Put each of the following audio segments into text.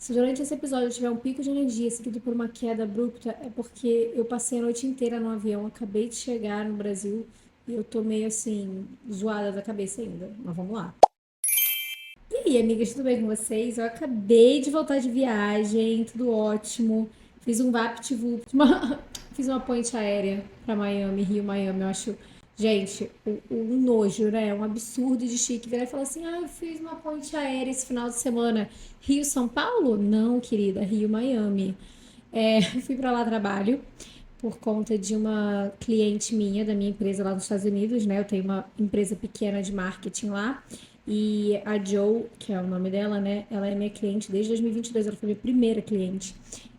Se durante esse episódio eu tiver um pico de energia seguido por uma queda abrupta, é porque eu passei a noite inteira no avião, acabei de chegar no Brasil e eu tô meio assim, zoada da cabeça ainda. Mas vamos lá. E aí, amigas, tudo bem com vocês? Eu acabei de voltar de viagem, tudo ótimo. Fiz um VaptVupt, fiz uma ponte aérea pra Miami, Rio, Miami. Eu acho, gente, o nojo, né? Um absurdo de chique. Virar e falar assim: eu fiz uma ponte aérea esse final de semana. Rio, São Paulo? Não, querida, Rio, Miami. Fui pra lá a trabalho por conta de uma cliente minha, da minha empresa lá nos Estados Unidos, né? Eu tenho uma empresa pequena de marketing lá. E a Jo, que é o nome dela, né? Ela é minha cliente desde 2022, ela foi minha primeira cliente.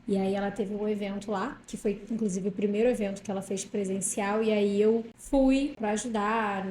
E aí ela teve um evento lá, que foi inclusive o primeiro evento que ela fez presencial, e aí eu fui para ajudar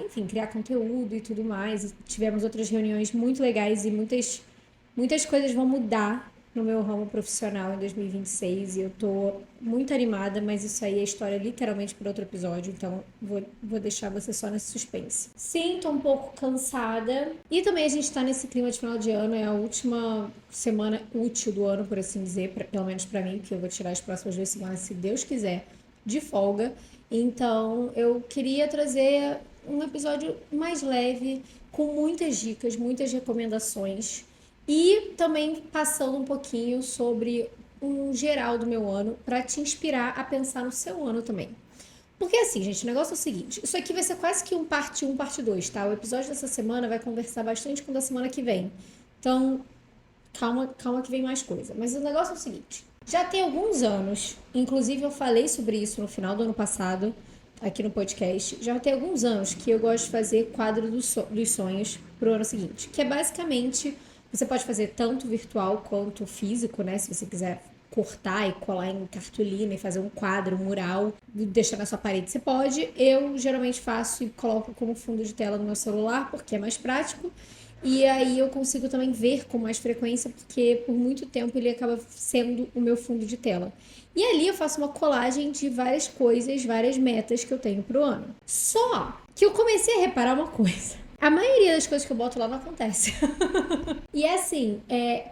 enfim, criar conteúdo e tudo mais. E tivemos outras reuniões muito legais e muitas coisas vão mudar no meu ramo profissional em 2026 e eu tô muito animada, mas isso aí é história literalmente para outro episódio, então vou deixar você só nesse suspense. Sim, tô um pouco cansada e também a gente tá nesse clima de final de ano, é a última semana útil do ano, por assim dizer, pelo menos para mim, que eu vou tirar as próximas 2 semanas, se Deus quiser, de folga. Então eu queria trazer um episódio mais leve, com muitas dicas, muitas recomendações e também passando um pouquinho sobre um geral do meu ano para te inspirar a pensar no seu ano também. Porque assim, gente, o negócio é o seguinte, isso aqui vai ser quase que um parte um parte 2, tá? O episódio dessa semana vai conversar bastante com o da semana que vem. Então, calma que vem mais coisa. Mas o negócio é o seguinte, já tem alguns anos, inclusive eu falei sobre isso no final do ano passado, aqui no podcast, já tem alguns anos que eu gosto de fazer quadro dos sonhos pro ano seguinte, que é basicamente, você pode fazer tanto virtual quanto físico, né, se você quiser cortar e colar em cartolina e fazer um quadro, um mural, deixar na sua parede, você pode. Eu geralmente faço e coloco como fundo de tela no meu celular, porque é mais prático. E aí eu consigo também ver com mais frequência, porque por muito tempo ele acaba sendo o meu fundo de tela. E ali eu faço uma colagem de várias coisas, várias metas que eu tenho pro ano. Só que eu comecei a reparar uma coisa. A maioria das coisas que eu boto lá não acontece. E é assim,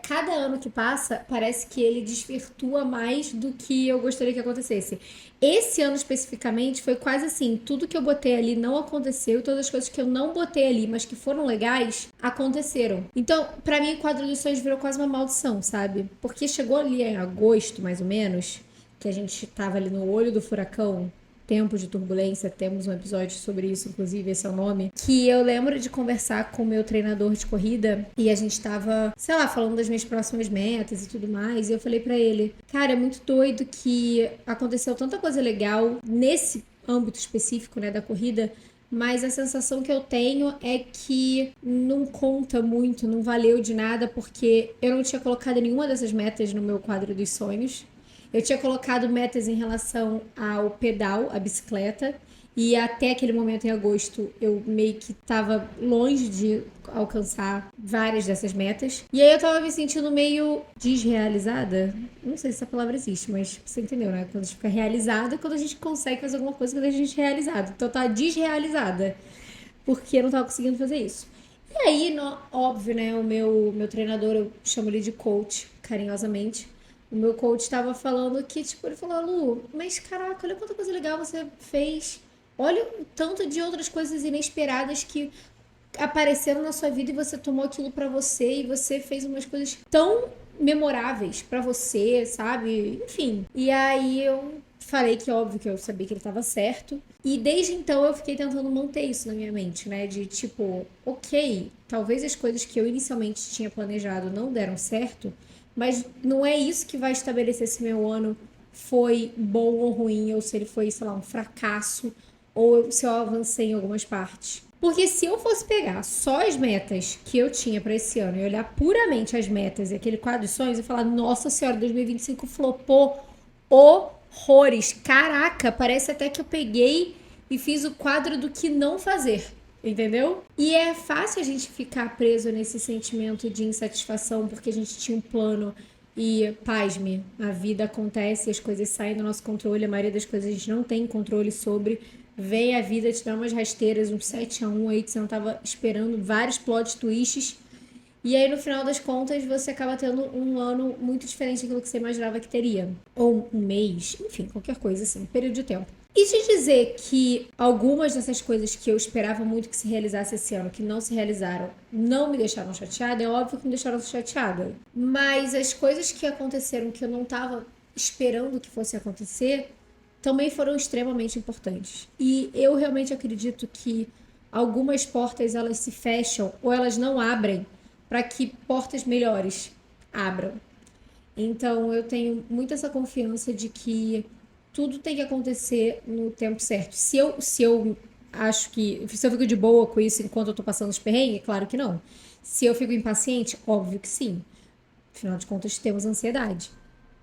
cada ano que passa, parece que ele desvirtua mais do que eu gostaria que acontecesse. Esse ano especificamente foi quase assim, tudo que eu botei ali não aconteceu, todas as coisas que eu não botei ali, mas que foram legais, aconteceram. Então, pra mim, o quadro dos sonhos virou quase uma maldição, sabe? Porque chegou ali em agosto, mais ou menos, que a gente tava ali no olho do furacão, Tempo de Turbulência, temos um episódio sobre isso, inclusive, esse é o nome, que eu lembro de conversar com o meu treinador de corrida e a gente tava, sei lá, falando das minhas próximas metas e tudo mais, e eu falei pra ele, cara, é muito doido que aconteceu tanta coisa legal nesse âmbito específico, né, da corrida, mas a sensação que eu tenho é que não conta muito, não valeu de nada, porque eu não tinha colocado nenhuma dessas metas no meu quadro dos sonhos. Eu tinha colocado metas em relação ao pedal, a bicicleta, e até aquele momento em agosto eu meio que tava longe de alcançar várias dessas metas. E aí eu tava me sentindo meio desrealizada. Não sei se essa palavra existe, mas você entendeu, né? Quando a gente fica realizada é quando a gente consegue fazer alguma coisa que deixa a gente realizada. Então eu tava desrealizada, porque eu não tava conseguindo fazer isso. E aí, óbvio, né? O meu treinador, eu chamo ele de coach, carinhosamente. O meu coach estava falando que, tipo, ele falou, Lu, mas caraca, olha quanta coisa legal você fez. Olha o tanto de outras coisas inesperadas que apareceram na sua vida e você tomou aquilo pra você e você fez umas coisas tão memoráveis pra você, sabe? Enfim. E aí eu falei que óbvio que eu sabia que ele estava certo. E desde então eu fiquei tentando manter isso na minha mente, né? De tipo, ok, talvez as coisas que eu inicialmente tinha planejado não deram certo, mas não é isso que vai estabelecer se meu ano foi bom ou ruim, ou se ele foi, sei lá, um fracasso, ou se eu avancei em algumas partes. Porque se eu fosse pegar só as metas que eu tinha para esse ano e olhar puramente as metas e aquele quadro de sonhos e falar, nossa senhora, 2025 flopou horrores. Caraca, parece até que eu peguei e fiz o quadro do que não fazer. Entendeu? E é fácil a gente ficar preso nesse sentimento de insatisfação porque a gente tinha um plano e, pasme, a vida acontece, as coisas saem do nosso controle, a maioria das coisas a gente não tem controle sobre. Vem a vida te dar umas rasteiras, um 7-1 aí que você não tava esperando, vários plot twists. E aí, no final das contas, você acaba tendo um ano muito diferente daquilo que você imaginava que teria. Ou um mês, enfim, qualquer coisa assim, um período de tempo. E te dizer que algumas dessas coisas que eu esperava muito que se realizasse esse ano, que não se realizaram, não me deixaram chateada, é óbvio que me deixaram chateada. Mas as coisas que aconteceram que eu não estava esperando que fosse acontecer, também foram extremamente importantes. E eu realmente acredito que algumas portas elas se fecham ou elas não abrem para que portas melhores abram. Então eu tenho muito essa confiança de que tudo tem que acontecer no tempo certo. Se eu acho que. Se eu fico de boa com isso enquanto eu tô passando os perrengues, claro que não. Se eu fico impaciente, óbvio que sim. Afinal de contas, temos ansiedade.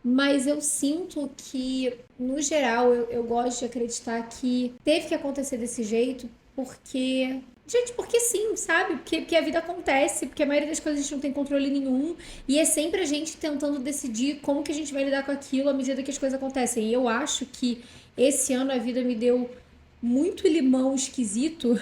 Mas eu sinto que, no geral, eu gosto de acreditar que teve que acontecer desse jeito porque. Gente, porque sim, sabe? Porque a vida acontece, porque a maioria das coisas a gente não tem controle nenhum. E é sempre a gente tentando decidir como que a gente vai lidar com aquilo à medida que as coisas acontecem. E eu acho que esse ano a vida me deu muito limão esquisito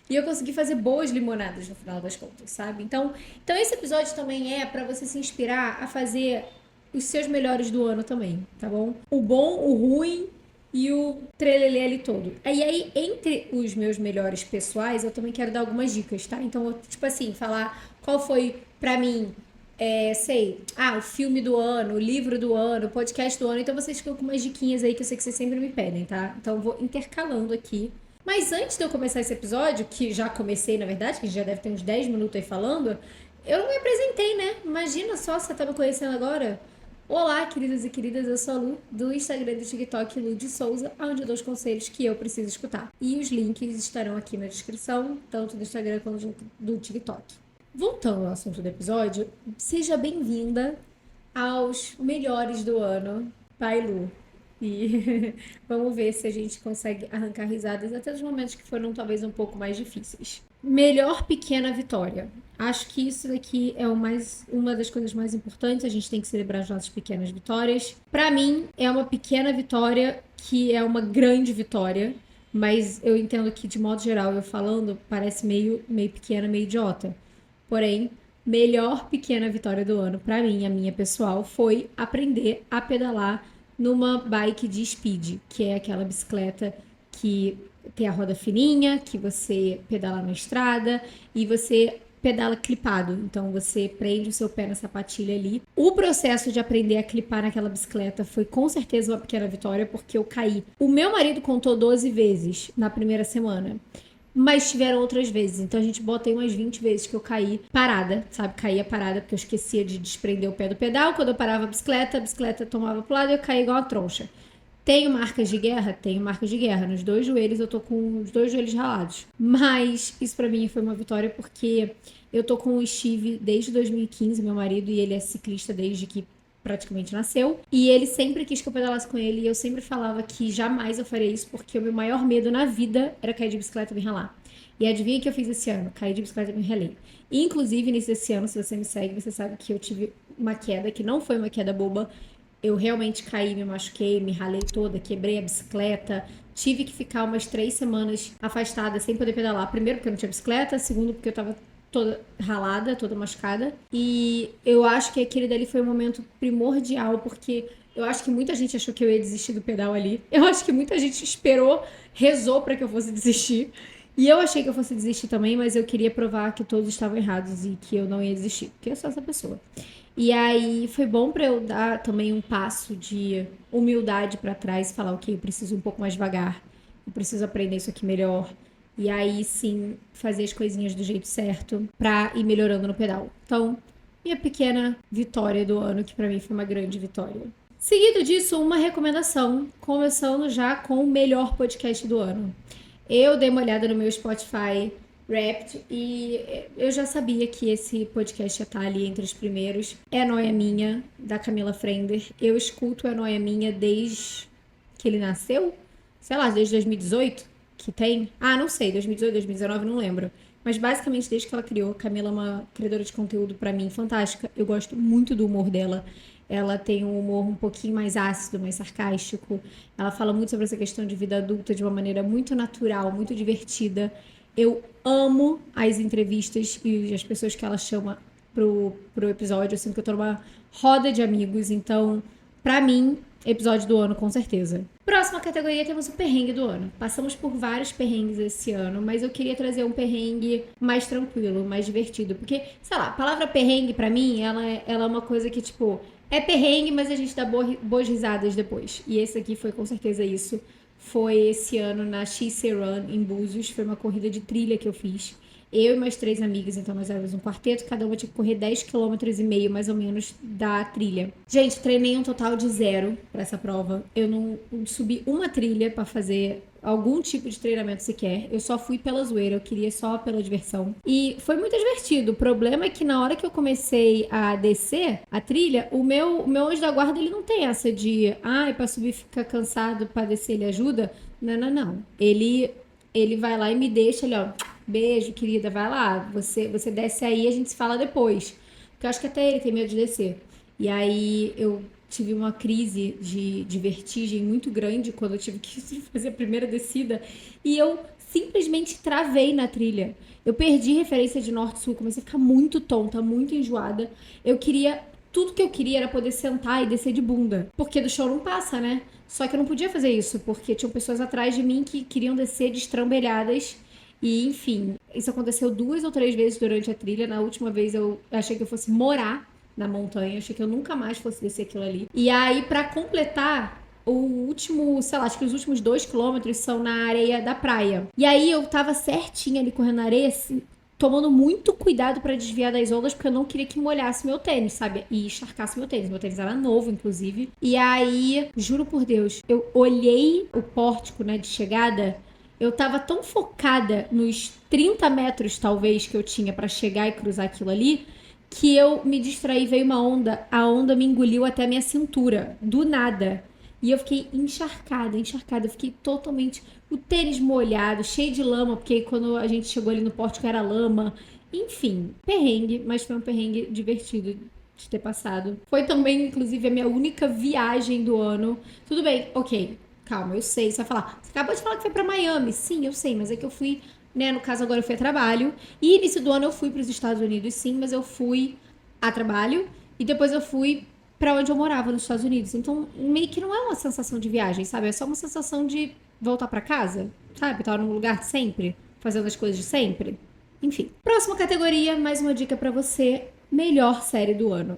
e eu consegui fazer boas limonadas no final das contas, sabe? Então esse episódio também é pra você se inspirar a fazer os seus melhores do ano também, tá bom? O bom, o ruim e o trelelê ali todo. E aí, entre os meus melhores pessoais, eu também quero dar algumas dicas, tá? Então, tipo assim, falar qual foi pra mim o filme do ano, o livro do ano, o podcast do ano. Então vocês ficam com umas diquinhas aí que eu sei que vocês sempre me pedem, tá? Então eu vou intercalando aqui. Mas antes de eu começar esse episódio, que já comecei, na verdade, que já deve ter uns 10 minutos aí falando, eu não me apresentei, né? Imagina só, você tá me conhecendo agora? Olá, queridos e queridas, eu sou a Lu, do Instagram e do TikTok Lu de Souza, onde eu dou os conselhos que eu preciso escutar. E os links estarão aqui na descrição, tanto do Instagram quanto do TikTok. Voltando ao assunto do episódio, seja bem-vinda aos melhores do ano, Pai Lu. E vamos ver se a gente consegue arrancar risadas até os momentos que foram talvez um pouco mais difíceis. Melhor pequena vitória. Acho que isso daqui é uma das coisas mais importantes. A gente tem que celebrar as nossas pequenas vitórias. Para mim, é uma pequena vitória que é uma grande vitória. Mas eu entendo que, de modo geral, eu falando, parece meio pequena, meio idiota. Porém, melhor pequena vitória do ano, para mim, a minha pessoal, foi aprender a pedalar numa bike de speed, que é aquela bicicleta que tem a roda fininha, que você pedala na estrada e você pedala clipado. Então você prende o seu pé na sapatilha ali. O processo de aprender a clipar naquela bicicleta foi com certeza uma pequena vitória, porque eu caí. O meu marido contou 12 vezes na primeira semana. Mas tiveram outras vezes. Então a gente bota aí umas 20 vezes que eu caí parada, sabe? Caía parada porque eu esquecia de desprender o pé do pedal. Quando eu parava a bicicleta tomava pro lado e eu caía igual uma troncha. Tenho marcas de guerra? Tenho marcas de guerra. Nos dois joelhos eu tô com os dois joelhos ralados. Mas isso pra mim foi uma vitória porque eu tô com o Steve desde 2015, meu marido, e ele é ciclista desde que praticamente nasceu. E ele sempre quis que eu pedalasse com ele. E eu sempre falava que jamais eu faria isso, porque o meu maior medo na vida era cair de bicicleta e me ralar. E adivinha o que eu fiz esse ano? Caí de bicicleta e me ralei. E, inclusive, nesse ano, se você me segue, você sabe que eu tive uma queda, que não foi uma queda boba. Eu realmente caí, me machuquei, me ralei toda, quebrei a bicicleta. Tive que ficar umas 3 semanas afastada, sem poder pedalar. Primeiro, porque eu não tinha bicicleta. Segundo, porque eu tava toda ralada, toda machucada. E eu acho que aquele dali foi um momento primordial, porque eu acho que muita gente achou que eu ia desistir do pedal ali. Eu acho que muita gente esperou, rezou pra que eu fosse desistir. E eu achei que eu fosse desistir também, mas eu queria provar que todos estavam errados e que eu não ia desistir, porque eu sou essa pessoa. E aí foi bom pra eu dar também um passo de humildade pra trás e falar, ok, eu preciso um pouco mais devagar, eu preciso aprender isso aqui melhor. E aí sim fazer as coisinhas do jeito certo pra ir melhorando no pedal. Então, minha pequena vitória do ano, que pra mim foi uma grande vitória. Seguido disso, uma recomendação, começando já com o melhor podcast do ano. Eu dei uma olhada no meu Spotify Wrapped e eu já sabia que esse podcast ia estar ali entre os primeiros. É Noia Minha, da Camila Frender. Eu escuto É Noia Minha desde que ele nasceu, sei lá, desde 2018 que tem. Ah, não sei, 2018, 2019, não lembro. Mas basicamente desde que ela criou, Camila é uma criadora de conteúdo pra mim fantástica. Eu gosto muito do humor dela. Ela tem um humor um pouquinho mais ácido, mais sarcástico. Ela fala muito sobre essa questão de vida adulta de uma maneira muito natural, muito divertida. Eu amo as entrevistas e as pessoas que ela chama pro episódio. Eu sinto que eu tô numa roda de amigos. Então, pra mim, episódio do ano, com certeza. Próxima categoria, temos o perrengue do ano. Passamos por vários perrengues esse ano, mas eu queria trazer um perrengue mais tranquilo, mais divertido. Porque, sei lá, a palavra perrengue, pra mim, ela é uma coisa que, tipo, é perrengue, mas a gente dá boas risadas depois. E esse aqui foi com certeza isso. Foi esse ano na XC Run, em Búzios. Foi uma corrida de trilha que eu fiz. Eu e mais 3 amigas, então nós éramos um quarteto, cada uma tinha que correr 10,5 km mais ou menos da trilha. Gente, treinei um total de 0 para essa prova. Eu não subi uma trilha para fazer algum tipo de treinamento sequer. Eu só fui pela zoeira, eu queria só pela diversão. E foi muito divertido. O problema é que na hora que eu comecei a descer a trilha, o meu anjo da guarda, ele não tem essa de, pra subir ficar cansado, para descer ele ajuda. Não, não, não. Ele vai lá e me deixa ali, ó. Beijo, querida, vai lá. Você desce aí, a gente se fala depois. Porque eu acho que até ele tem medo de descer. E aí eu tive uma crise de vertigem muito grande quando eu tive que fazer a primeira descida. E eu simplesmente travei na trilha. Eu perdi referência de norte-sul, comecei a ficar muito tonta, muito enjoada. Tudo que eu queria era poder sentar e descer de bunda. Porque do show não passa, né? Só que eu não podia fazer isso, porque tinham pessoas atrás de mim que queriam descer destrambelhadas. E, enfim, isso aconteceu 2 ou 3 vezes durante a trilha. Na última vez eu achei que eu fosse morar na montanha. Achei que eu nunca mais fosse descer aquilo ali. E aí, pra completar, o último, sei lá, acho que os últimos 2 quilômetros são na areia da praia. E aí eu tava certinha ali correndo na areia, assim, tomando muito cuidado pra desviar das ondas, porque eu não queria que molhasse meu tênis, sabe? E encharcasse meu tênis. Meu tênis era novo, inclusive. E aí, juro por Deus, eu olhei o pórtico, né, de chegada. Eu tava tão focada nos 30 metros, talvez, que eu tinha pra chegar e cruzar aquilo ali, que eu me distraí, veio uma onda, a onda me engoliu até a minha cintura, do nada. E eu fiquei encharcada, eu fiquei totalmente, o tênis molhado, cheio de lama, porque quando a gente chegou ali no pórtico era lama. Enfim, perrengue, mas foi um perrengue divertido de ter passado. Foi também, inclusive, a minha única viagem do ano. Tudo bem, ok, calma, eu sei, você vai falar, você acabou de falar que foi pra Miami. Sim, eu sei, mas é que eu fui, né, no caso agora eu fui a trabalho. E início do ano eu fui pros Estados Unidos, sim, mas eu fui a trabalho. E depois eu fui pra onde eu morava, nos Estados Unidos. Então, meio que não é uma sensação de viagem, sabe? É só uma sensação de voltar pra casa, sabe? Estar num lugar de sempre, fazendo as coisas de sempre. Enfim. Próxima categoria, mais uma dica pra você. Melhor série do ano.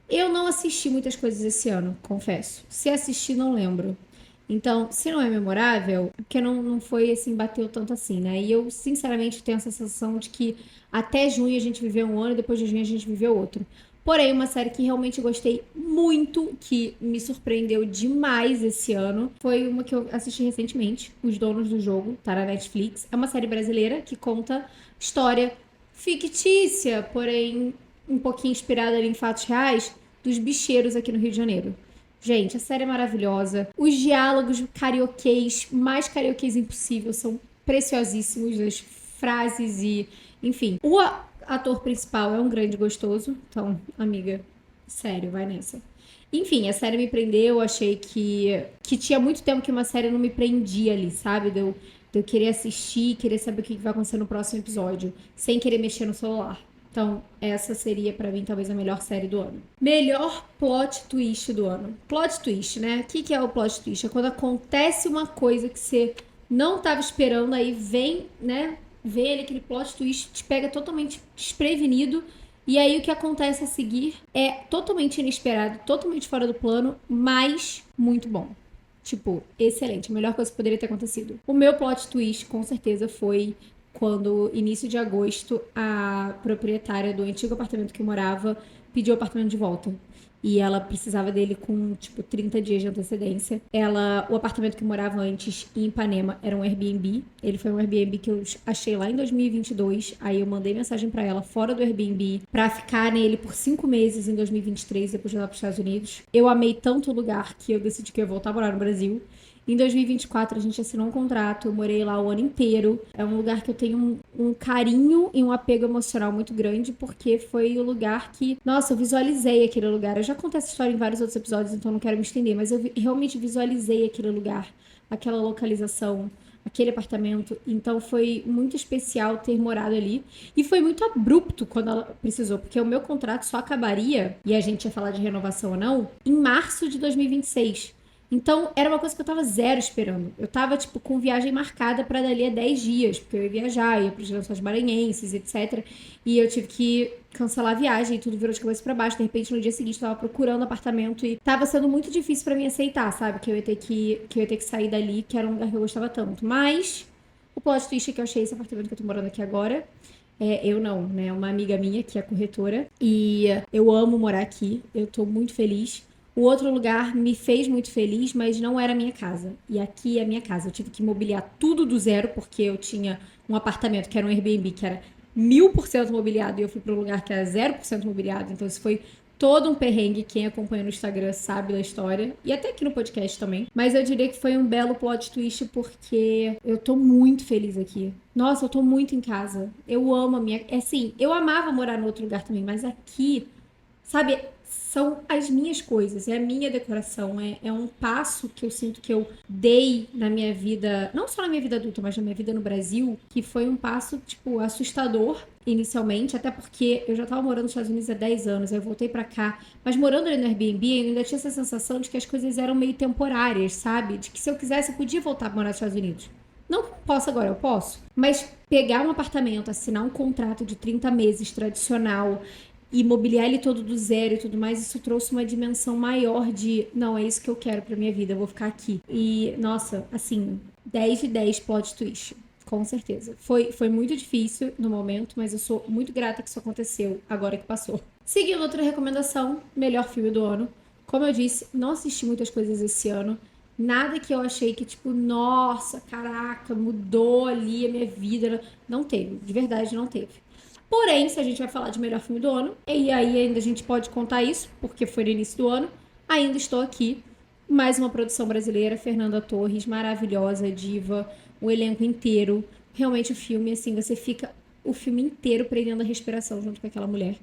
Eu não assisti muitas coisas esse ano, confesso. Se assisti, não lembro. Então, se não é memorável, é porque não foi assim, bateu tanto assim, né? E eu, sinceramente, tenho a sensação de que até junho a gente viveu um ano e depois de junho a gente viveu outro. Porém, uma série que realmente gostei muito, que me surpreendeu demais esse ano, foi uma que eu assisti recentemente, Os Donos do Jogo, tá na Netflix. É uma série brasileira que conta história fictícia, porém um pouquinho inspirada ali em fatos reais, dos bicheiros aqui no Rio de Janeiro. Gente, a série é maravilhosa. Os diálogos carioquês, mais carioquês impossível, são preciosíssimos. As frases e... Enfim, o ator principal é um grande gostoso. Então, amiga, sério, vai nessa. Enfim, a série me prendeu. Achei que tinha muito tempo que uma série não me prendia ali, sabe? De eu querer assistir, querer saber o que vai acontecer no próximo episódio, sem querer mexer no celular. Então, essa seria pra mim talvez a melhor série do ano. Melhor plot twist do ano. Plot twist, né? O que é o plot twist? É quando acontece uma coisa que você não tava esperando, aí vem, né? Vem ele, aquele plot twist, te pega totalmente desprevenido. E aí o que acontece a seguir é totalmente inesperado, totalmente fora do plano, mas muito bom. Tipo, excelente. A melhor coisa que poderia ter acontecido. O meu plot twist, com certeza, foi quando, início de agosto, a proprietária do antigo apartamento que eu morava pediu o apartamento de volta. E ela precisava dele com, tipo, 30 dias de antecedência. O apartamento que eu morava antes, em Ipanema, era um Airbnb. Ele foi um Airbnb que eu achei lá em 2022. Aí eu mandei mensagem pra ela, fora do Airbnb, pra ficar nele por 5 meses em 2023, depois de ir lá pros Estados Unidos. Eu amei tanto o lugar que eu decidi que eu ia voltar a morar no Brasil. Em 2024, a gente assinou um contrato, eu morei lá o ano inteiro. É um lugar que eu tenho um carinho e um apego emocional muito grande, porque foi o lugar que... Nossa, eu visualizei aquele lugar. Eu já contei essa história em vários outros episódios, então não quero me estender, mas eu realmente visualizei aquele lugar, aquela localização, aquele apartamento. Então foi muito especial ter morado ali. E foi muito abrupto quando ela precisou, porque o meu contrato só acabaria, e a gente ia falar de renovação ou não, em março de 2026. Então, era uma coisa que eu tava zero esperando. Eu tava, tipo, com viagem marcada pra dali a 10 dias, porque eu ia viajar, ia pros Lençóis Maranhenses, etc. E eu tive que cancelar a viagem e tudo virou de cabeça pra baixo. De repente, no dia seguinte, eu tava procurando apartamento e tava sendo muito difícil pra mim aceitar, sabe? Que eu ia ter que sair dali, que era um lugar que eu gostava tanto. Mas, o plot twist é que eu achei esse apartamento que eu tô morando aqui agora. Eu não, né? Uma amiga minha que é corretora. E eu amo morar aqui. Eu tô muito feliz. O outro lugar me fez muito feliz, mas não era a minha casa. E aqui é a minha casa. Eu tive que mobiliar tudo do zero, porque eu tinha um apartamento que era um Airbnb, que era 1000% mobiliado, e eu fui para um lugar que era 0% mobiliado. Então isso foi todo um perrengue. Quem acompanha no Instagram sabe da história. E até aqui no podcast também. Mas eu diria que foi um belo plot twist, porque eu tô muito feliz aqui. Nossa, eu tô muito em casa. Eu amo a minha... Assim, eu amava morar no outro lugar também, mas aqui... Sabe, são as minhas coisas, é a minha decoração, é um passo que eu sinto que eu dei na minha vida, não só na minha vida adulta, mas na minha vida no Brasil, que foi um passo, tipo, assustador inicialmente, até porque eu já tava morando nos Estados Unidos há 10 anos, aí eu voltei pra cá, mas morando ali no Airbnb, eu ainda tinha essa sensação de que as coisas eram meio temporárias, sabe? De que se eu quisesse, eu podia voltar pra morar nos Estados Unidos. Não que eu possa agora, eu posso. Mas pegar um apartamento, assinar um contrato de 30 meses tradicional e mobiliar ele todo do zero e tudo mais, isso trouxe uma dimensão maior de, não, é isso que eu quero pra minha vida, eu vou ficar aqui. E, nossa, assim, 10 de 10 plot twist. Com certeza. Foi muito difícil no momento, mas eu sou muito grata que isso aconteceu agora que passou. Seguindo outra recomendação, melhor filme do ano. Como eu disse, não assisti muitas coisas esse ano. Nada que eu achei que, tipo, nossa, caraca, mudou ali a minha vida. Não teve, de verdade não teve. Porém, se a gente vai falar de melhor filme do ano, e aí ainda a gente pode contar isso, porque foi no início do ano, ainda estou aqui. Mais uma produção brasileira, Fernanda Torres, maravilhosa, diva, o elenco inteiro. Realmente o filme, assim, você fica o filme inteiro prendendo a respiração junto com aquela mulher.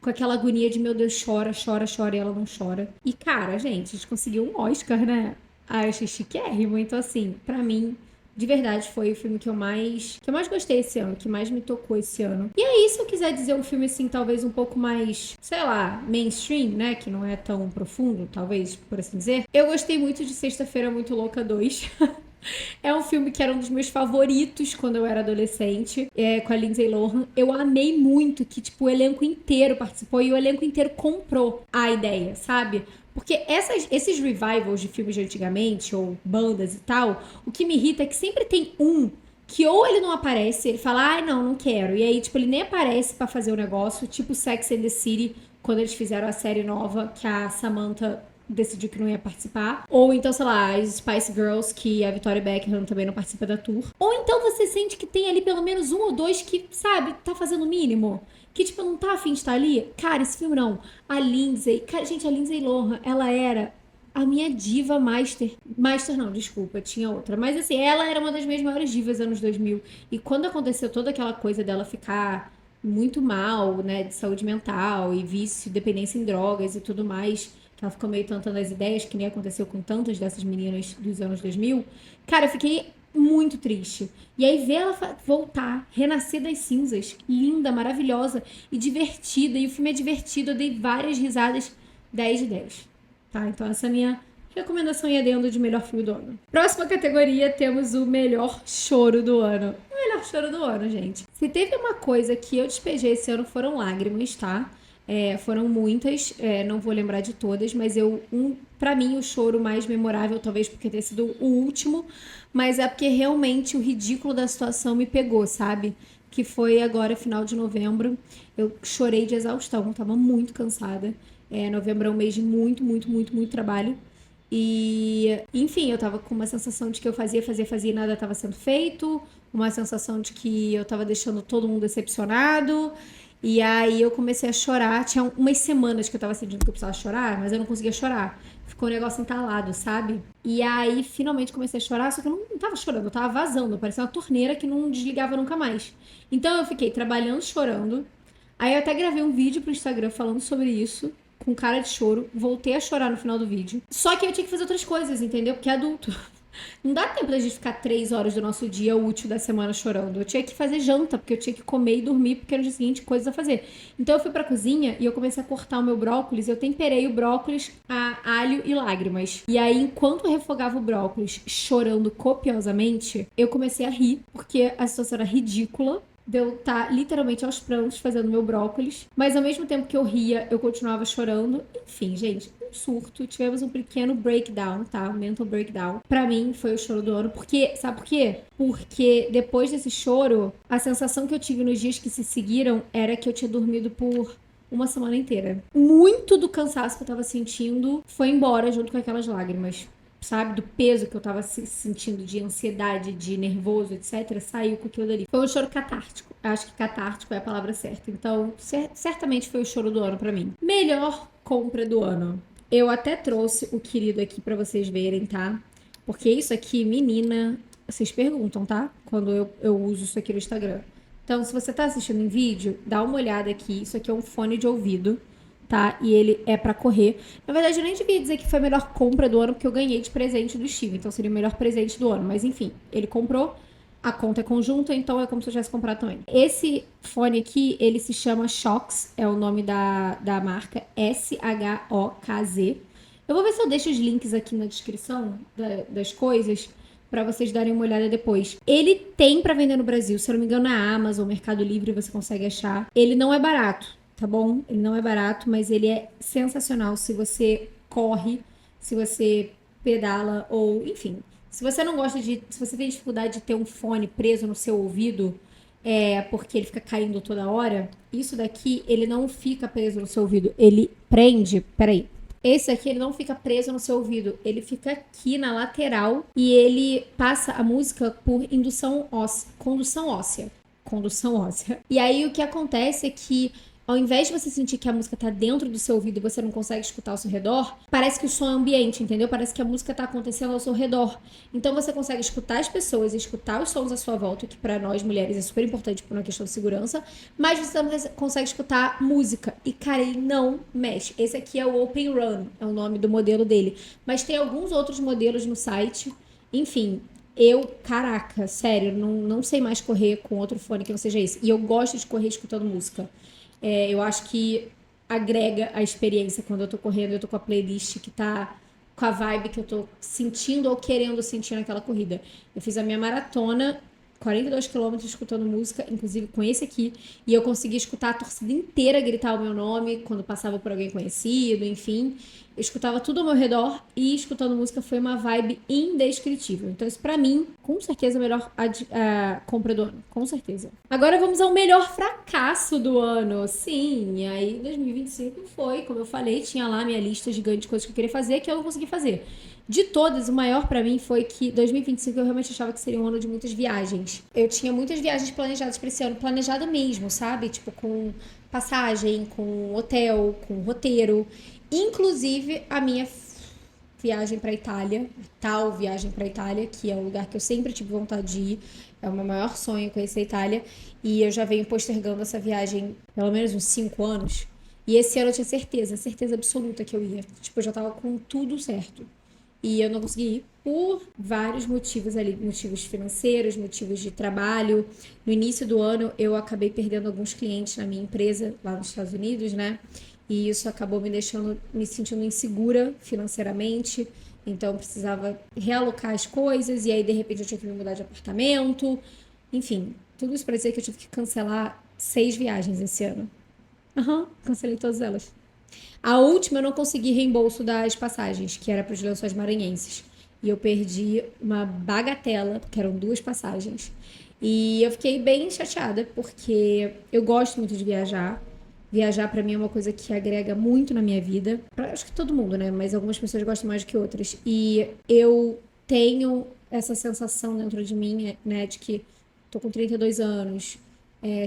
Com aquela agonia de, meu Deus, chora, chora, chora e ela não chora. E, cara, gente, a gente conseguiu um Oscar, né? Ah, eu achei chiquérrimo. Então, assim, pra mim, de verdade, foi o filme que eu mais gostei esse ano, que mais me tocou esse ano. E aí, se eu quiser dizer um filme, assim, talvez um pouco mais, sei lá, mainstream, né? Que não é tão profundo, talvez, por assim dizer. Eu gostei muito de Sexta-feira Muito Louca 2. É um filme que era um dos meus favoritos quando eu era adolescente, com a Lindsay Lohan. Eu amei muito que, tipo, o elenco inteiro participou e o elenco inteiro comprou a ideia, sabe? Porque esses revivals de filmes de antigamente, ou bandas e tal, o que me irrita é que sempre tem um que ou ele não aparece, ele fala, ai, não quero. E aí, tipo, ele nem aparece pra fazer o negócio, tipo Sex and the City, quando eles fizeram a série nova, que a Samantha decidiu que não ia participar. Ou então, sei lá, as Spice Girls, que a Victoria Beckham também não participa da tour. Ou então você sente que tem ali pelo menos um ou dois que, sabe, tá fazendo o mínimo. Que, tipo, não tá afim de estar ali. Cara, esse filme não. A Lindsay... Cara, gente, a Lindsay Lohan, ela era a minha diva master. Master não, desculpa, tinha outra. Mas, assim, ela era uma das minhas maiores divas anos 2000. E quando aconteceu toda aquela coisa dela ficar muito mal, né, de saúde mental e vício, dependência em drogas e tudo mais, que ela ficou meio tentando as ideias, que nem aconteceu com tantas dessas meninas dos anos 2000, cara, eu fiquei muito triste. E aí ver ela voltar, renascer das cinzas, linda, maravilhosa e divertida, e o filme é divertido, eu dei várias risadas, 10 de 10. Tá? Então essa é a minha recomendação e adendo de melhor filme do ano. Próxima categoria, temos o melhor choro do ano. O melhor choro do ano, gente. Se teve uma coisa que eu despejei esse ano, foram lágrimas, tá? Foram muitas, não vou lembrar de todas, mas pra mim o choro mais memorável, talvez porque tenha sido o último, mas é porque realmente o ridículo da situação me pegou, sabe? Que foi agora, final de novembro, eu chorei de exaustão, tava muito cansada. Novembro é um mês de muito, muito, muito, muito trabalho. E, enfim, eu tava com uma sensação de que eu fazia e nada tava sendo feito, uma sensação de que eu tava deixando todo mundo decepcionado. E aí eu comecei a chorar. Tinha umas semanas que eu tava sentindo que eu precisava chorar, mas eu não conseguia chorar. Ficou um negócio entalado, sabe? E aí finalmente comecei a chorar, só que eu não tava chorando, eu tava vazando. Parecia uma torneira que não desligava nunca mais. Então eu fiquei trabalhando, chorando. Aí eu até gravei um vídeo pro Instagram falando sobre isso, com cara de choro. Voltei a chorar no final do vídeo. Só que eu tinha que fazer outras coisas, entendeu? Porque é adulto. Não dá tempo da gente ficar 3 horas do nosso dia útil da semana chorando. Eu tinha que fazer janta, porque eu tinha que comer e dormir, porque no dia seguinte coisas a fazer. Então eu fui pra cozinha e eu comecei a cortar o meu brócolis. Eu temperei o brócolis a alho e lágrimas. E aí, enquanto eu refogava o brócolis chorando copiosamente, eu comecei a rir, porque a situação era ridícula de eu estar literalmente aos prantos fazendo meu brócolis. Mas ao mesmo tempo que eu ria, eu continuava chorando. Enfim, gente, um surto. Tivemos um pequeno breakdown, tá? Mental breakdown. Pra mim, foi o choro do ano. Porque, sabe por quê? Porque depois desse choro, a sensação que eu tive nos dias que se seguiram era que eu tinha dormido por uma semana inteira. Muito do cansaço que eu tava sentindo foi embora junto com aquelas lágrimas. Sabe, do peso que eu tava sentindo de ansiedade, de nervoso, etc, saiu com aquilo dali. Foi um choro catártico. Acho que catártico é a palavra certa. Então, certamente foi o choro do ano pra mim. Melhor compra do ano. Eu até trouxe o querido aqui pra vocês verem, tá? Porque isso aqui, menina, vocês perguntam, tá? Quando eu uso isso aqui no Instagram. Então, se você tá assistindo em vídeo, dá uma olhada aqui. Isso aqui é um fone de ouvido, tá? E ele é pra correr. Na verdade, eu nem devia dizer que foi a melhor compra do ano, porque eu ganhei de presente do Steve. Então, seria o melhor presente do ano. Mas, enfim, ele comprou. A conta é conjunta, então é como se eu tivesse comprado também. Esse fone aqui, ele se chama Shokz. É o nome da marca. SHOKZ. Eu vou ver se eu deixo os links aqui na descrição das coisas pra vocês darem uma olhada depois. Ele tem pra vender no Brasil, se eu não me engano, na Amazon, Mercado Livre, você consegue achar. Ele não é barato, tá bom? Ele não é barato, mas ele é sensacional se você corre, se você pedala ou, enfim. Se você não gosta de, se você tem dificuldade de ter um fone preso no seu ouvido, porque ele fica caindo toda hora, isso daqui, ele não fica preso no seu ouvido. Ele prende, peraí. Esse aqui, ele não fica preso no seu ouvido. Ele fica aqui na lateral e ele passa a música por indução óssea, condução óssea. Condução óssea. E aí, o que acontece é que, ao invés de você sentir que a música tá dentro do seu ouvido e você não consegue escutar ao seu redor, parece que o som é ambiente, entendeu? Parece que a música tá acontecendo ao seu redor. Então você consegue escutar as pessoas, escutar os sons à sua volta, que pra nós mulheres é super importante por uma questão de segurança, mas você também consegue escutar música. E, cara, ele não mexe. Esse aqui é o Open Run, é o nome do modelo dele. Mas tem alguns outros modelos no site. Enfim, caraca, sério, não sei mais correr com outro fone que não seja esse. E eu gosto de correr escutando música. Eu acho que agrega a experiência quando eu tô correndo, eu tô com a playlist que tá com a vibe que eu tô sentindo ou querendo sentir naquela corrida. Eu fiz a minha maratona, 42 quilômetros escutando música, inclusive com esse aqui, e eu consegui escutar a torcida inteira gritar o meu nome quando passava por alguém conhecido, enfim. Eu escutava tudo ao meu redor e escutando música foi uma vibe indescritível. Então isso pra mim, com certeza, é a melhor compra do ano. Com certeza. Agora vamos ao melhor fracasso do ano. Sim, e aí 2025 foi, como eu falei, tinha lá minha lista gigante de coisas que eu queria fazer que eu não consegui fazer. De todas, o maior pra mim foi que 2025 eu realmente achava que seria um ano de muitas viagens. Eu tinha muitas viagens planejadas pra esse ano, planejada mesmo, sabe? Tipo, com passagem, com hotel, com roteiro. Inclusive, a minha viagem pra Itália, tal viagem pra Itália, que é um lugar que eu sempre tive vontade de ir. É o meu maior sonho conhecer a Itália. E eu já venho postergando essa viagem pelo menos uns 5 anos. E esse ano eu tinha certeza absoluta que eu ia. Tipo, eu já tava com tudo certo. E eu não consegui ir por vários motivos ali, motivos financeiros, motivos de trabalho. No início do ano, eu acabei perdendo alguns clientes na minha empresa lá nos Estados Unidos, né? E isso acabou me sentindo insegura financeiramente. Então, eu precisava realocar as coisas e aí, de repente, eu tinha que me mudar de apartamento. Enfim, tudo isso para dizer que eu tive que cancelar 6 viagens esse ano. Cancelei todas elas. A última eu não consegui reembolso das passagens, que era para os Lençóis Maranhenses. E eu perdi uma bagatela, que eram 2 passagens. E eu fiquei bem chateada, porque eu gosto muito de viajar. Viajar para mim é uma coisa que agrega muito na minha vida. Acho que todo mundo, né? Mas algumas pessoas gostam mais do que outras. E eu tenho essa sensação dentro de mim, né? De que tô com 32 anos.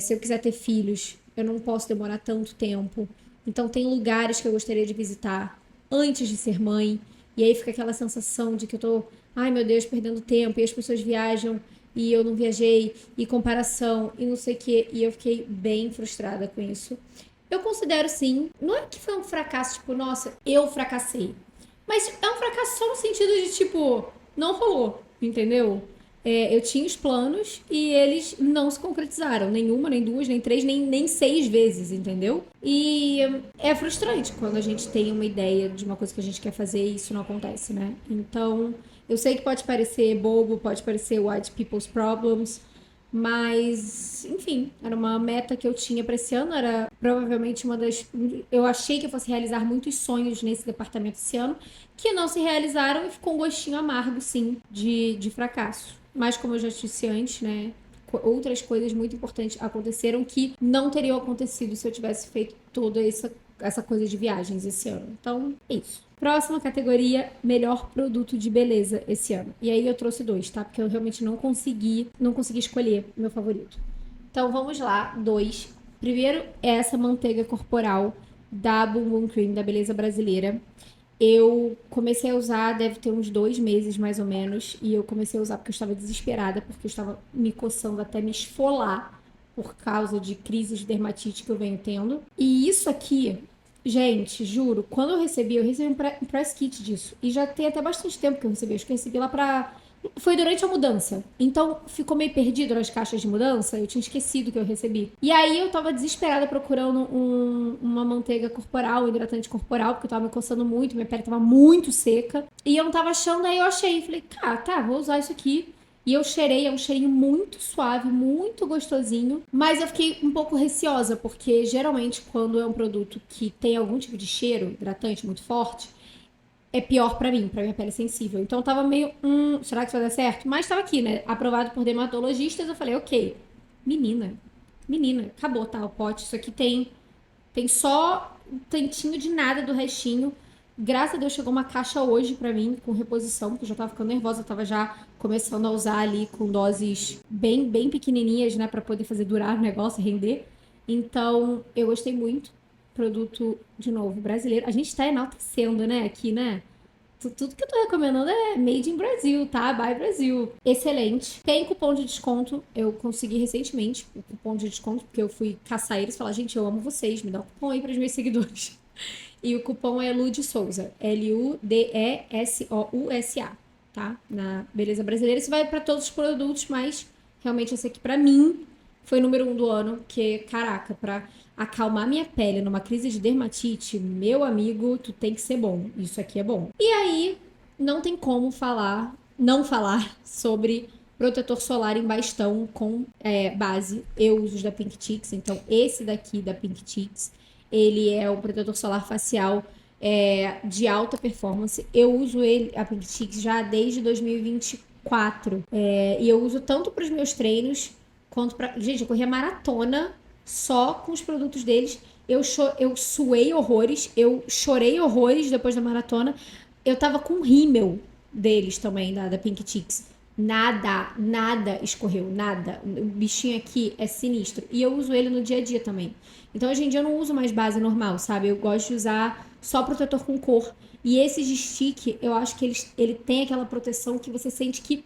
Se eu quiser ter filhos, eu não posso demorar tanto tempo. Então tem lugares que eu gostaria de visitar antes de ser mãe. E aí fica aquela sensação de que eu tô, ai meu Deus, perdendo tempo. E as pessoas viajam e eu não viajei. E comparação e não sei o quê. E eu fiquei bem frustrada com isso. Eu considero sim, não é que foi um fracasso, tipo, nossa, eu fracassei. Mas é um fracasso só no sentido de, tipo, não rolou, entendeu? Eu tinha os planos e eles não se concretizaram. Nenhuma, nem duas, nem três, nem 6 vezes, entendeu? E é frustrante quando a gente tem uma ideia de uma coisa que a gente quer fazer e isso não acontece, né? Então, eu sei que pode parecer bobo, pode parecer white people's problems, mas, enfim, era uma meta que eu tinha para esse ano. Era provavelmente uma das. Eu achei que eu fosse realizar muitos sonhos nesse departamento esse ano, que não se realizaram e ficou um gostinho amargo, sim, de fracasso. Mas, como eu já disse antes, né? Outras coisas muito importantes aconteceram que não teriam acontecido se eu tivesse feito toda essa coisa de viagens esse ano. Então, é isso. Próxima categoria, melhor produto de beleza esse ano. E aí eu trouxe 2, tá? Porque eu realmente não consegui escolher o meu favorito. Então vamos lá, 2. Primeiro é essa manteiga corporal da Bum Bum Cream, da Beleza Brasileira. Eu comecei a usar, deve ter uns 2 meses mais ou menos, e eu comecei a usar porque eu estava desesperada, porque eu estava me coçando até me esfolar por causa de crises de dermatite que eu venho tendo. E isso aqui, gente, juro, quando eu recebi um press kit disso. E já tem até bastante tempo que eu recebi, acho que eu recebi lá pra foi durante a mudança. Então ficou meio perdido nas caixas de mudança. Eu tinha esquecido que eu recebi. E aí eu tava desesperada procurando uma manteiga corporal, um hidratante corporal, porque eu tava me coçando muito, minha pele tava muito seca. E eu não tava achando, aí eu achei. Falei, tá, vou usar isso aqui. E eu cheirei, é um cheirinho muito suave, muito gostosinho. Mas eu fiquei um pouco receosa, porque geralmente quando é um produto que tem algum tipo de cheiro hidratante muito forte, é pior pra minha pele sensível. Então eu tava meio, será que isso vai dar certo? Mas tava aqui, né? Aprovado por dermatologistas, eu falei, ok. Menina, acabou, tá? O pote, isso aqui tem só um tantinho de nada do restinho. Graças a Deus chegou uma caixa hoje pra mim, com reposição, porque eu já tava ficando nervosa, eu tava já começando a usar ali com doses bem pequenininhas, né? Pra poder fazer durar o negócio, render. Então, eu gostei muito. Produto, de novo, brasileiro. A gente tá enaltecendo, né, aqui, né? Tudo que eu tô recomendando é made in Brasil, tá? By Brasil. Excelente. Tem cupom de desconto. Eu consegui recentemente o cupom de desconto, porque eu fui caçar eles e falar, gente, eu amo vocês, me dá um cupom aí pros meus seguidores. E o cupom é Lude Souza. LUDESOUSA, tá? Na Beleza Brasileira. Isso vai pra todos os produtos, mas realmente esse aqui, pra mim, foi número 1 do ano, porque, caraca, pra acalmar minha pele numa crise de dermatite, meu amigo, tu tem que ser bom. Isso aqui é bom. E aí, não tem como não falar sobre protetor solar em bastão com base. Eu uso os da Pink Cheeks, então esse daqui da Pink Cheeks, ele é um protetor solar facial de alta performance. Eu uso ele, a Pink Cheeks, já desde 2024. E eu uso tanto para os meus treinos quanto para. Gente, eu corri a maratona só com os produtos deles. Eu suei horrores, eu chorei horrores depois da maratona. Eu tava com rímel deles também, da Pink Cheeks. Nada escorreu, nada. O bichinho aqui é sinistro. E eu uso ele no dia a dia também. Então, hoje em dia, eu não uso mais base normal, sabe? Eu gosto de usar só protetor com cor. E esses de stick, eu acho que ele tem aquela proteção que você sente que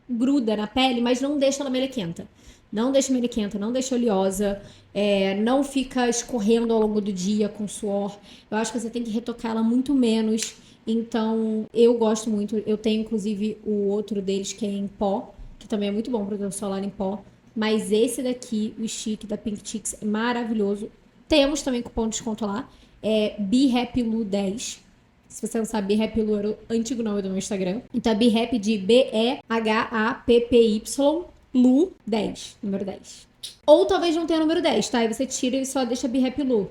gruda na pele, mas não deixa ela melequenta. Não deixa melequenta, não deixa oleosa, não fica escorrendo ao longo do dia com suor. Eu acho que você tem que retocar ela muito menos. Então, eu gosto muito. Eu tenho, inclusive, o outro deles que é em pó, que também é muito bom, protetor solar em pó. Mas esse daqui, o Stick da Pink Cheeks, é maravilhoso. Temos também cupom de desconto lá. É BeHappyLu10. Se você não sabe, BeHappyLu era o antigo nome do meu Instagram. Então é BeHappy de BeHappy Lu 10, número 10. Ou talvez não tenha número 10, tá? Aí você tira e só deixa BeHappy Lu.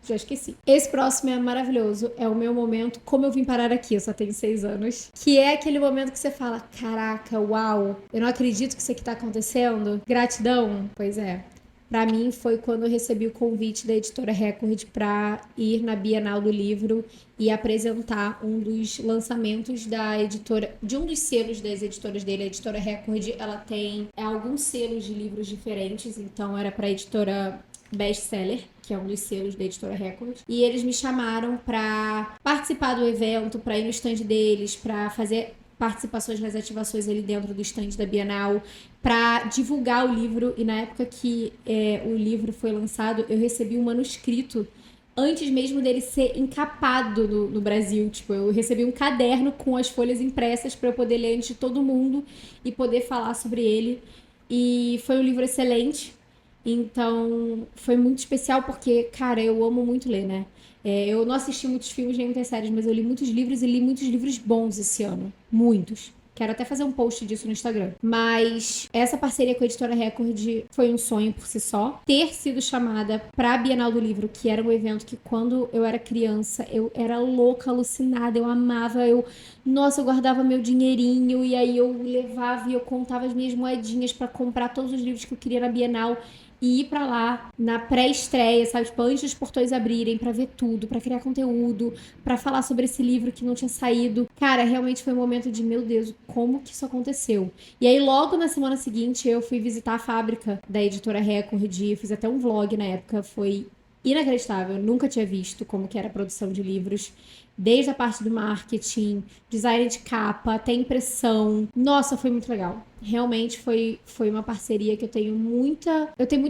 Já esqueci. Esse próximo é maravilhoso. É o meu momento. Como eu vim parar aqui? Eu só tenho 6 anos. Que é aquele momento que você fala: caraca, uau, eu não acredito que isso aqui tá acontecendo. Gratidão. Pois é. Pra mim foi quando eu recebi o convite da editora Record pra ir na Bienal do Livro e apresentar um dos lançamentos da editora, de um dos selos das editoras dele. A editora Record, ela tem alguns selos de livros diferentes, então era pra editora Bestseller, que é um dos selos da editora Record, e eles me chamaram pra participar do evento, pra ir no stand deles, pra fazer participações nas ativações ali dentro do stand da Bienal, para divulgar o livro. E na época que o livro foi lançado, eu recebi um manuscrito antes mesmo dele ser encapado no Brasil. Tipo, eu recebi um caderno com as folhas impressas para eu poder ler antes de todo mundo e poder falar sobre ele. E foi um livro excelente. Então, foi muito especial porque, cara, eu amo muito ler, né? Eu não assisti muitos filmes nem muitas séries, mas eu li muitos livros e li muitos livros bons esse ano. Muitos. Quero até fazer um post disso no Instagram. Mas essa parceria com a Editora Record foi um sonho por si só. Ter sido chamada pra Bienal do Livro, que era um evento que quando eu era criança, eu era louca, alucinada, eu amava, nossa, eu guardava meu dinheirinho e aí eu levava e eu contava as minhas moedinhas pra comprar todos os livros que eu queria na Bienal. E ir pra lá na pré-estreia, sabe? Tipo, antes dos portões abrirem, pra ver tudo, pra criar conteúdo, pra falar sobre esse livro que não tinha saído. Cara, realmente foi um momento de, meu Deus, como que isso aconteceu? E aí, logo na semana seguinte, eu fui visitar a fábrica da Editora Record, fiz até um vlog na época, foi inacreditável, eu nunca tinha visto como que era a produção de livros. Desde a parte do marketing, design de capa, até impressão. Nossa, foi muito legal. Realmente foi uma parceria que eu tenho muito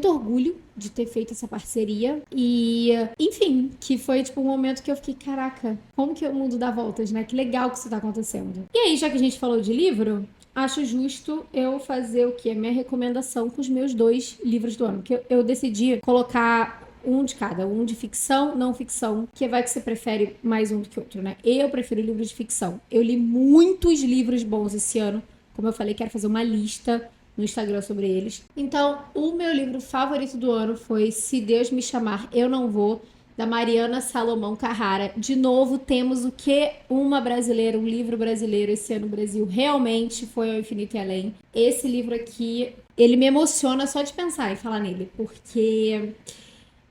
orgulho de ter feito essa parceria. E, enfim, que foi tipo um momento que eu fiquei, caraca, como que o mundo dá voltas, né? Que legal que isso tá acontecendo. E aí, já que a gente falou de livro, acho justo eu fazer o quê? A minha recomendação com os meus 2 livros do ano. Porque eu decidi colocar um de cada, um de ficção, não ficção, que vai que você prefere mais um do que outro, né? Eu prefiro livros de ficção. Eu li muitos livros bons esse ano, como eu falei, quero fazer uma lista no Instagram sobre eles. Então, o meu livro favorito do ano foi Se Deus Me Chamar, Eu Não Vou, da Mariana Salomão Carrara. De novo, temos o que uma brasileira, um livro brasileiro esse ano no Brasil realmente foi ao infinito e além. Esse livro aqui, ele me emociona só de pensar em falar nele, porque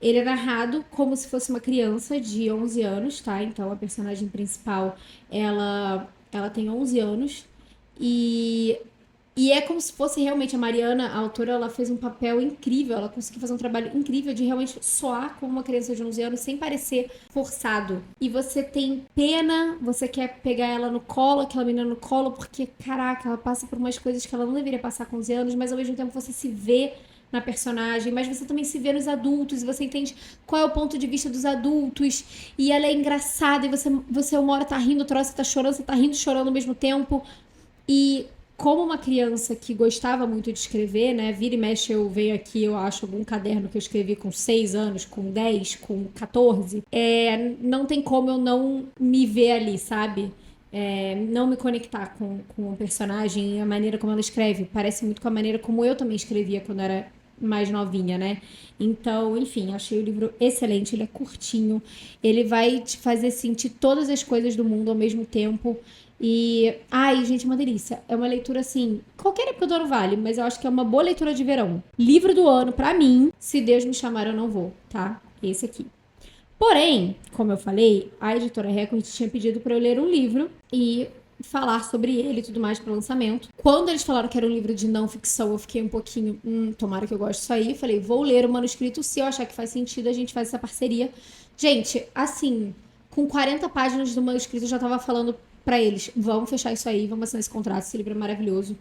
ele é narrado como se fosse uma criança de 11 anos, tá? Então, a personagem principal, ela tem 11 anos e é como se fosse realmente a Mariana, a autora, ela fez um papel incrível, ela conseguiu fazer um trabalho incrível de realmente soar como uma criança de 11 anos sem parecer forçado. E você tem pena, você quer pegar ela no colo, aquela menina no colo, porque, caraca, ela passa por umas coisas que ela não deveria passar com 11 anos, mas ao mesmo tempo você se vê na personagem, mas você também se vê nos adultos e você entende qual é o ponto de vista dos adultos e ela é engraçada e você uma hora tá rindo, outra hora você tá chorando, você tá rindo e chorando ao mesmo tempo. E como uma criança que gostava muito de escrever, né, vira e mexe eu venho aqui, eu acho algum caderno que eu escrevi com 6 anos, com 10, com 14, não tem como eu não me ver ali, sabe? Não me conectar com o personagem e a maneira como ela escreve. Parece muito com a maneira como eu também escrevia quando era mais novinha, né? Então, enfim, achei o livro excelente, ele é curtinho, ele vai te fazer sentir todas as coisas do mundo ao mesmo tempo. E, ai, gente, é uma delícia. É uma leitura, assim, qualquer época do ano vale, mas eu acho que é uma boa leitura de verão. Livro do ano, pra mim, Se Deus Me Chamar, Eu Não Vou, tá? Esse aqui. Porém, como eu falei, a Editora Record tinha pedido pra eu ler um livro e falar sobre ele e tudo mais pro lançamento. Quando eles falaram que era um livro de não ficção, eu fiquei um pouquinho, tomara que eu goste disso aí. Falei, vou ler o manuscrito, se eu achar que faz sentido, a gente faz essa parceria. Gente, assim, com 40 páginas do manuscrito, eu já tava falando pra eles, vamos fechar isso aí, vamos assinar esse contrato, esse livro é maravilhoso.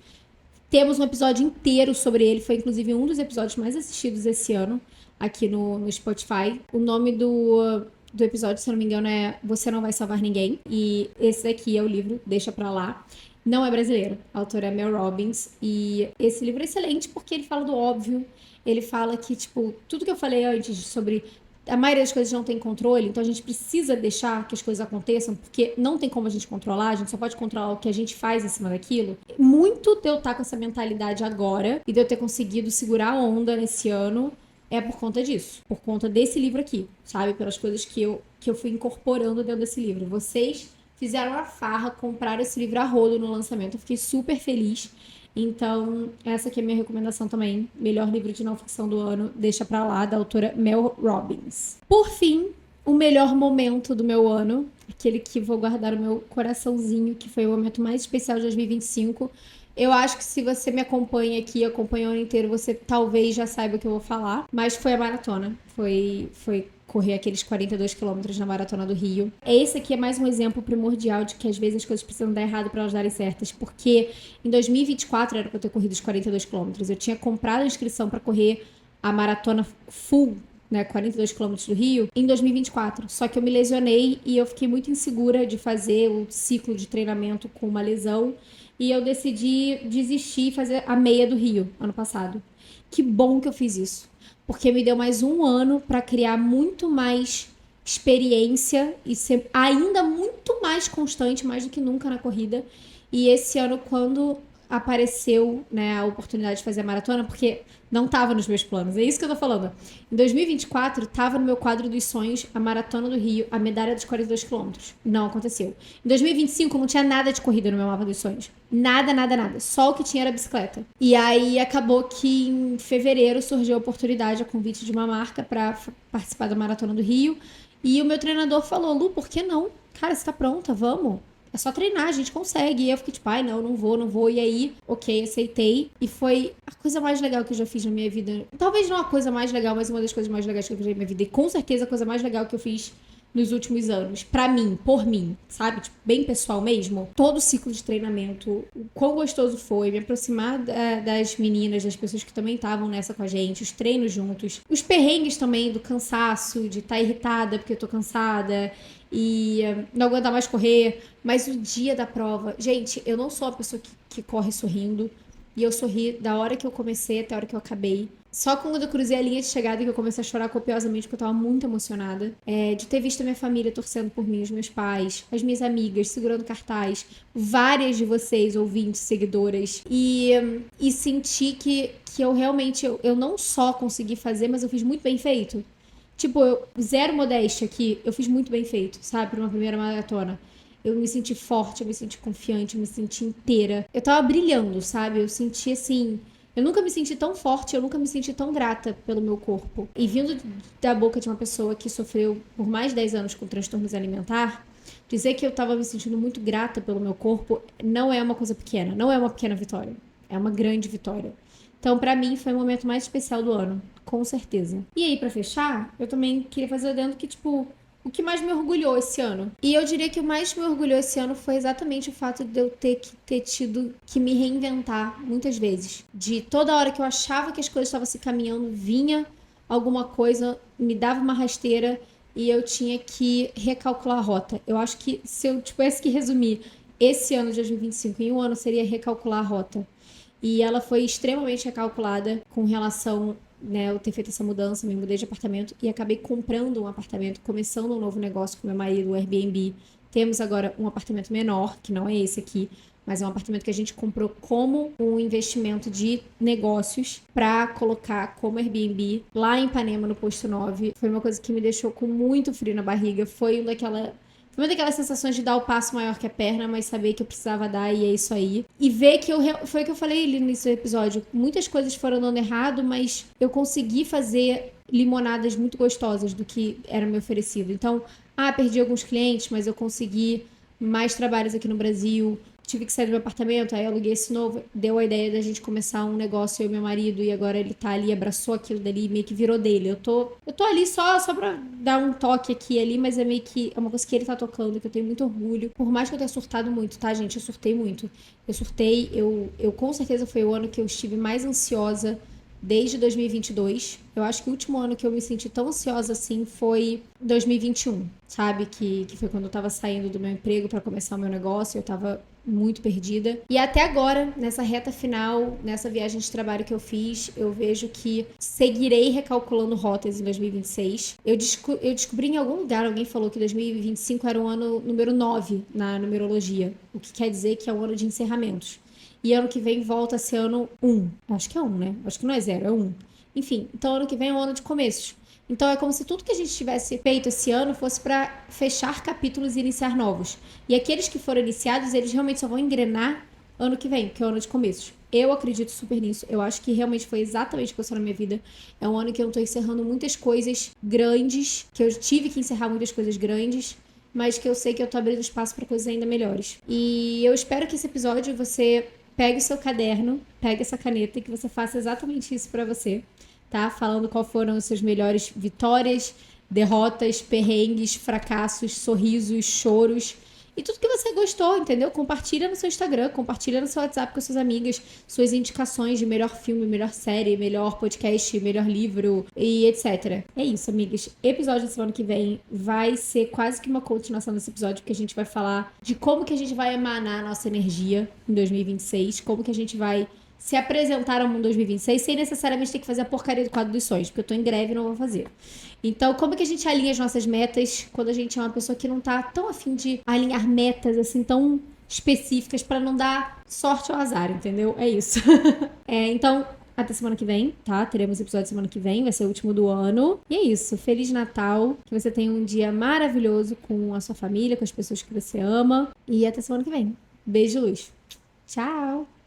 Temos um episódio inteiro sobre ele, foi inclusive um dos episódios mais assistidos esse ano, aqui no Spotify. O nome do episódio, se eu não me engano, é Você Não Vai Salvar Ninguém. E esse daqui é o livro, deixa pra lá. Não é brasileiro, a autora é Mel Robbins. E esse livro é excelente porque ele fala do óbvio. Ele fala que, tipo, tudo que eu falei antes sobre a maioria das coisas não tem controle, então a gente precisa deixar que as coisas aconteçam, porque não tem como a gente controlar, a gente só pode controlar o que a gente faz em cima daquilo. Muito de eu estar com essa mentalidade agora e de eu ter conseguido segurar a onda nesse ano é por conta disso, por conta desse livro aqui, sabe? Pelas coisas que eu fui incorporando dentro desse livro. Vocês fizeram a farra, compraram esse livro a rodo no lançamento, eu fiquei super feliz. Então, essa aqui é a minha recomendação também. Melhor livro de não ficção do ano, Deixa Pra Lá, da autora Mel Robbins. Por fim, o melhor momento do meu ano, aquele que vou guardar no meu coraçãozinho, que foi o momento mais especial de 2025. Eu acho que se você me acompanha aqui, acompanha o ano inteiro, você talvez já saiba o que eu vou falar. Mas foi a maratona. Foi correr aqueles 42 quilômetros na Maratona do Rio. Esse aqui é mais um exemplo primordial de que às vezes as coisas precisam dar errado para elas darem certas, porque em 2024 era para eu ter corrido os 42 quilômetros. Eu tinha comprado a inscrição para correr a maratona full né, 42 quilômetros do Rio, em 2024. Só que eu me lesionei e eu fiquei muito insegura de fazer o ciclo de treinamento com uma lesão. E eu decidi desistir e fazer a meia do Rio, ano passado. Que bom que eu fiz isso. Porque me deu mais um ano para criar muito mais experiência e ser ainda muito mais constante, mais do que nunca na corrida. E esse ano, quando apareceu, né, a oportunidade de fazer a maratona, porque não estava nos meus planos, é isso que eu tô falando. Em 2024, estava no meu quadro dos sonhos a Maratona do Rio, a medalha dos 42 quilômetros. Não aconteceu. Em 2025, não tinha nada de corrida no meu mapa dos sonhos. Nada, nada, nada. Só o que tinha era bicicleta. E aí acabou que em fevereiro surgiu a oportunidade, a convite de uma marca para participar da Maratona do Rio. E o meu treinador falou: Lu, por que não? Cara, você tá pronta, vamos. É só treinar, a gente consegue. E eu fiquei tipo, ai, não vou. E aí, ok, aceitei. E foi a coisa mais legal que eu já fiz na minha vida. Talvez não a coisa mais legal, mas uma das coisas mais legais que eu fiz na minha vida. E com certeza a coisa mais legal que eu fiz nos últimos anos. Pra mim, por mim, sabe? Tipo, bem pessoal mesmo. Todo o ciclo de treinamento, o quão gostoso foi me aproximar das meninas, das pessoas que também estavam nessa com a gente, os treinos juntos, os perrengues também do cansaço, de estar irritada porque eu tô cansada e não aguentar mais correr, mas o dia da prova, gente, eu não sou a pessoa que corre sorrindo, e eu sorri da hora que eu comecei até a hora que eu acabei. Só quando eu cruzei a linha de chegada que eu comecei a chorar copiosamente, porque eu tava muito emocionada. De ter visto a minha família torcendo por mim, os meus pais, as minhas amigas, segurando cartaz. Várias de vocês, ouvintes, seguidoras. E sentir que eu realmente, eu não só consegui fazer, mas eu fiz muito bem feito. Tipo, zero modéstia aqui, eu fiz muito bem feito, sabe? Pra uma primeira maratona. Eu me senti forte, eu me senti confiante, eu me senti inteira. Eu tava brilhando, sabe? Eu senti assim. Eu nunca me senti tão forte, eu nunca me senti tão grata pelo meu corpo. E vindo da boca de uma pessoa que sofreu por mais de 10 anos com transtornos alimentar, dizer que eu tava me sentindo muito grata pelo meu corpo não é uma coisa pequena, não é uma pequena vitória. É uma grande vitória. Então, pra mim, foi o momento mais especial do ano, com certeza. E aí, pra fechar, eu também queria fazer dentro que, tipo, o que mais me orgulhou esse ano? E eu diria que o mais me orgulhou esse ano foi exatamente o fato de eu ter tido que me reinventar muitas vezes. De toda hora que eu achava que as coisas estavam se caminhando, vinha alguma coisa, me dava uma rasteira e eu tinha que recalcular a rota. Eu acho que se eu tivesse que resumir esse ano de 2025 em um ano, seria recalcular a rota. E ela foi extremamente recalculada com relação, né, eu ter feito essa mudança, me mudei de apartamento e acabei comprando um apartamento, começando um novo negócio com meu marido, o Airbnb. Temos agora um apartamento menor, que não é esse aqui, mas é um apartamento que a gente comprou como um investimento de negócios para colocar como Airbnb lá em Ipanema, no Posto 9. Foi uma coisa que me deixou com muito frio na barriga, foi uma daquelas sensações de dar o passo maior que a perna, mas saber que eu precisava dar e é isso aí. E ver que foi o que eu falei ali nesse episódio. Muitas coisas foram dando errado, mas eu consegui fazer limonadas muito gostosas do que era me oferecido. Então, perdi alguns clientes, mas eu consegui mais trabalhos aqui no Brasil. Tive que sair do meu apartamento, aí aluguei esse novo. Deu a ideia da gente começar um negócio, eu e meu marido, e agora ele tá ali, abraçou aquilo dali, meio que virou dele. Eu tô ali só pra dar um toque aqui e ali, mas é meio que é uma coisa que ele tá tocando, que eu tenho muito orgulho. Por mais que eu tenha surtado muito, tá, gente? Eu surtei muito. Eu com certeza foi o ano que eu estive mais ansiosa desde 2022. Eu acho que o último ano que eu me senti tão ansiosa assim foi 2021, sabe? Que foi quando eu tava saindo do meu emprego pra começar o meu negócio, eu tava muito perdida. E até agora, nessa reta final, nessa viagem de trabalho que eu fiz, eu vejo que seguirei recalculando rotas em 2026. Eu descobri em algum lugar, alguém falou que 2025 era o ano número 9 na numerologia, o que quer dizer que é o ano de encerramentos. E ano que vem volta a ser ano 1. Acho que é 1, né? Acho que não é 0, é 1. Enfim, então ano que vem é um ano de começos. Então é como se tudo que a gente tivesse feito esse ano fosse para fechar capítulos e iniciar novos. E aqueles que foram iniciados, eles realmente só vão engrenar ano que vem, que é o ano de começos. Eu acredito super nisso. Eu acho que realmente foi exatamente o que aconteceu na minha vida. É um ano que eu tô encerrando muitas coisas grandes, que eu tive que encerrar muitas coisas grandes, mas que eu sei que eu tô abrindo espaço para coisas ainda melhores. E eu espero que esse episódio você pegue o seu caderno, pegue essa caneta e que você faça exatamente isso para você. Tá? Falando qual foram as suas melhores vitórias, derrotas, perrengues, fracassos, sorrisos, choros E tudo que você gostou, entendeu? Compartilha no seu Instagram, compartilha no seu WhatsApp com suas amigas, suas indicações de melhor filme, melhor série, melhor podcast, melhor livro e etc. É isso, amigas. Episódio da semana que vem vai ser quase que uma continuação desse episódio, porque a gente vai falar de como que a gente vai emanar a nossa energia em 2026, como que a gente vai se apresentar ao mundo 2026 sem necessariamente ter que fazer a porcaria do quadro dos sonhos, porque eu tô em greve e não vou fazer. Então, como que a gente alinha as nossas metas quando a gente é uma pessoa que não tá tão afim de alinhar metas assim tão específicas pra não dar sorte ao azar, entendeu? É isso. Então, até semana que vem, tá? Teremos episódio semana que vem, vai ser o último do ano. E é isso. Feliz Natal. Que você tenha um dia maravilhoso com a sua família, com as pessoas que você ama. E até semana que vem. Beijo, luz. Tchau!